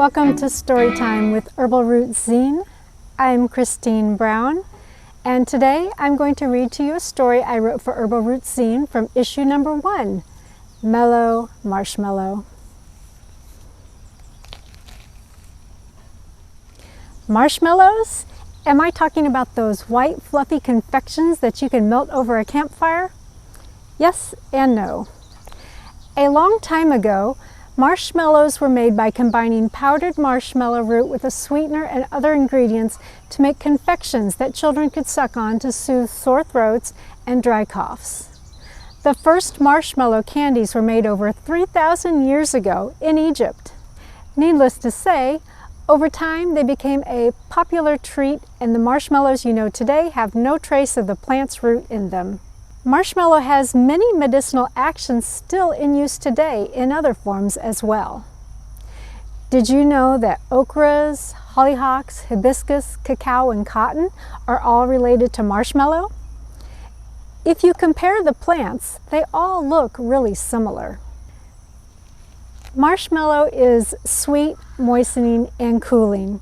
Welcome to Storytime with Herbal Roots Zine. I'm Christine Brown, and today I'm going to read to you a story I wrote for Herbal Roots Zine from issue number 1, Mellow Marshmallow. Marshmallows? Am I talking about those white fluffy confections that you can melt over a campfire? Yes and no. A long time ago, marshmallows were made by combining powdered marshmallow root with a sweetener and other ingredients to make confections that children could suck on to soothe sore throats and dry coughs. The first marshmallow candies were made over 3,000 years ago in Egypt. Needless to say, over time they became a popular treat, and the marshmallows you know today have no trace of the plant's root in them. Marshmallow has many medicinal actions still in use today in other forms as well. Did you know that okras, hollyhocks, hibiscus, cacao, and cotton are all related to marshmallow? If you compare the plants, they all look really similar. Marshmallow is sweet, moistening, and cooling.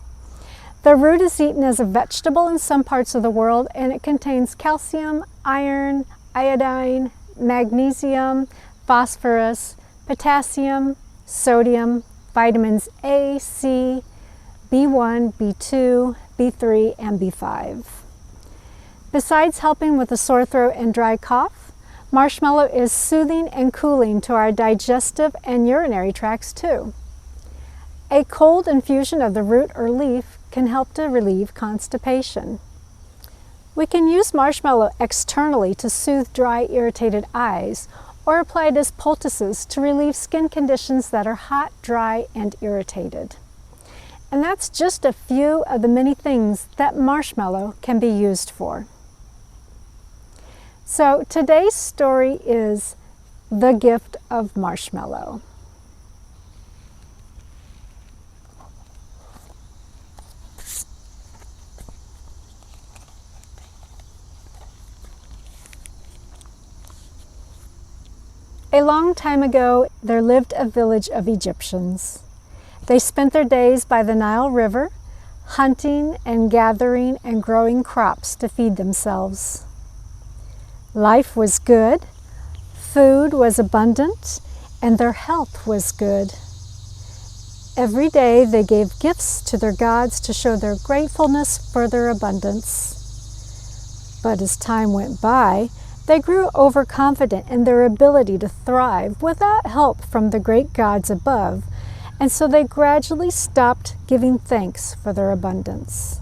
The root is eaten as a vegetable in some parts of the world, and it contains calcium, iron, iodine, magnesium, phosphorus, potassium, sodium, vitamins A, C, B1, B2, B3, and B5. Besides helping with a sore throat and dry cough, marshmallow is soothing and cooling to our digestive and urinary tracts too. A cold infusion of the root or leaf can help to relieve constipation. We can use marshmallow externally to soothe dry, irritated eyes, or apply it as poultices to relieve skin conditions that are hot, dry, and irritated. And that's just a few of the many things that marshmallow can be used for. So today's story is The Gift of Marshmallow. A long time ago, there lived a village of Egyptians. They spent their days by the Nile River, hunting and gathering and growing crops to feed themselves. Life was good, food was abundant, and their health was good. Every day they gave gifts to their gods to show their gratefulness for their abundance. But as time went by, they grew overconfident in their ability to thrive without help from the great gods above, and so they gradually stopped giving thanks for their abundance.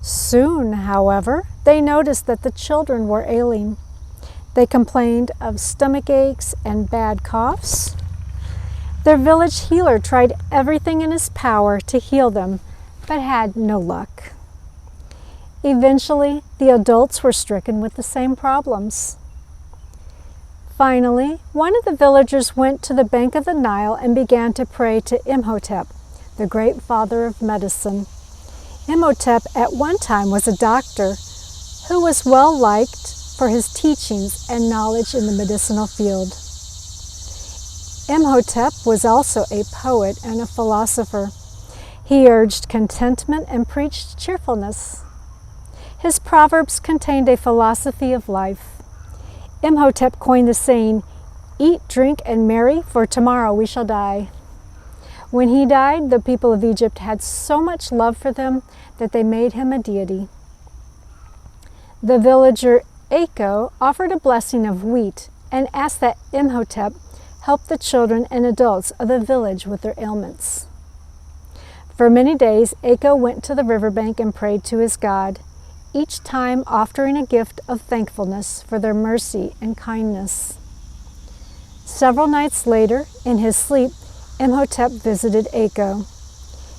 Soon, however, they noticed that the children were ailing. They complained of stomach aches and bad coughs. Their village healer tried everything in his power to heal them, but had no luck. Eventually, the adults were stricken with the same problems. Finally, one of the villagers went to the bank of the Nile and began to pray to Imhotep, the great father of medicine. Imhotep at one time was a doctor who was well liked for his teachings and knowledge in the medicinal field. Imhotep was also a poet and a philosopher. He urged contentment and preached cheerfulness. His proverbs contained a philosophy of life. Imhotep coined the saying, "Eat, drink, and marry, for tomorrow we shall die." When he died, the people of Egypt had so much love for them that they made him a deity. The villager Ako offered a blessing of wheat and asked that Imhotep help the children and adults of the village with their ailments. For many days, Ako went to the riverbank and prayed to his god, each time offering a gift of thankfulness for their mercy and kindness. Several nights later, in his sleep, Imhotep visited Ako.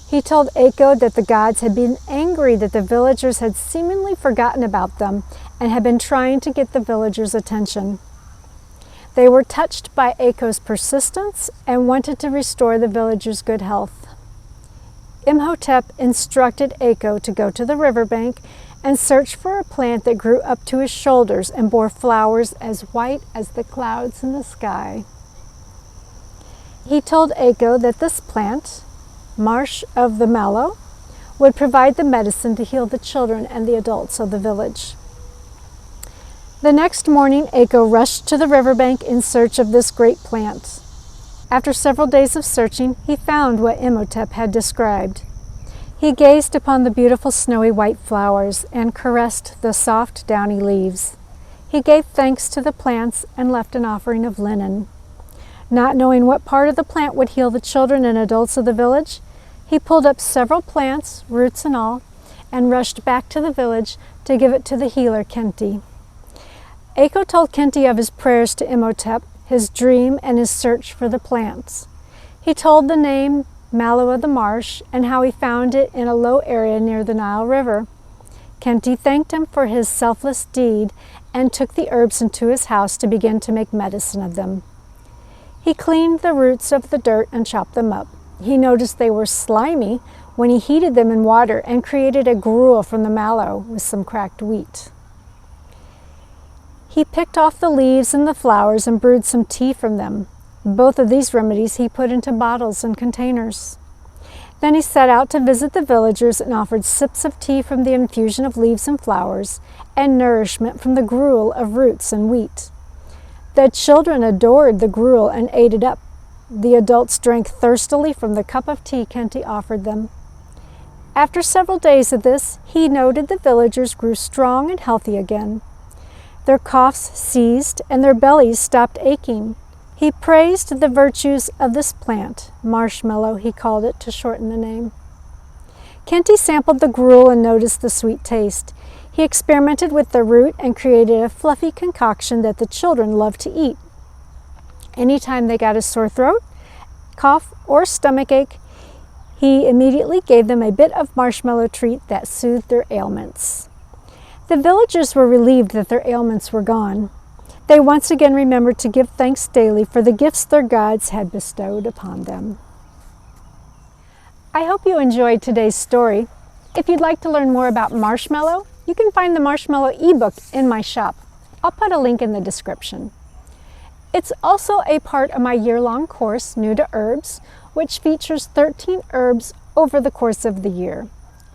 He told Ako that the gods had been angry that the villagers had seemingly forgotten about them and had been trying to get the villagers' attention. They were touched by Ako's persistence and wanted to restore the villagers' good health. Imhotep instructed Ako to go to the riverbank and search for a plant that grew up to his shoulders and bore flowers as white as the clouds in the sky. He told Ako that this plant, Marsh of the Mallow, would provide the medicine to heal the children and the adults of the village. The next morning, Ako rushed to the riverbank in search of this great plant. After several days of searching, he found what Imhotep had described. He gazed upon the beautiful snowy white flowers and caressed the soft, downy leaves. He gave thanks to the plants and left an offering of linen. Not knowing what part of the plant would heal the children and adults of the village, he pulled up several plants, roots and all, and rushed back to the village to give it to the healer Kenti. Ako told Kenti of his prayers to Imhotep, his dream, and his search for the plants. He told the name Mallow of the Marsh and how he found it in a low area near the Nile River. Kenti thanked him for his selfless deed and took the herbs into his house to begin to make medicine of them. He cleaned the roots of the dirt and chopped them up. He noticed they were slimy when he heated them in water and created a gruel from the mallow with some cracked wheat. He picked off the leaves and the flowers and brewed some tea from them. Both of these remedies he put into bottles and containers. Then he set out to visit the villagers and offered sips of tea from the infusion of leaves and flowers and nourishment from the gruel of roots and wheat. The children adored the gruel and ate it up. The adults drank thirstily from the cup of tea Kenti offered them. After several days of this, he noted the villagers grew strong and healthy again. Their coughs ceased and their bellies stopped aching. He praised the virtues of this plant, marshmallow he called it to shorten the name. Kenti sampled the gruel and noticed the sweet taste. He experimented with the root and created a fluffy concoction that the children loved to eat. Anytime they got a sore throat, cough, or stomachache, he immediately gave them a bit of marshmallow treat that soothed their ailments. The villagers were relieved that their ailments were gone. They once again remembered to give thanks daily for the gifts their gods had bestowed upon them. I hope you enjoyed today's story. If you'd like to learn more about marshmallow, you can find the marshmallow ebook in my shop. I'll put a link in the description. It's also a part of my year-long course, New to Herbs, which features 13 herbs over the course of the year.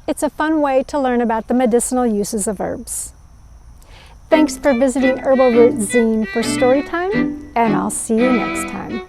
It's a fun way to learn about the medicinal uses of herbs. Thanks for visiting Herbal Root Zine for Storytime, and I'll see you next time.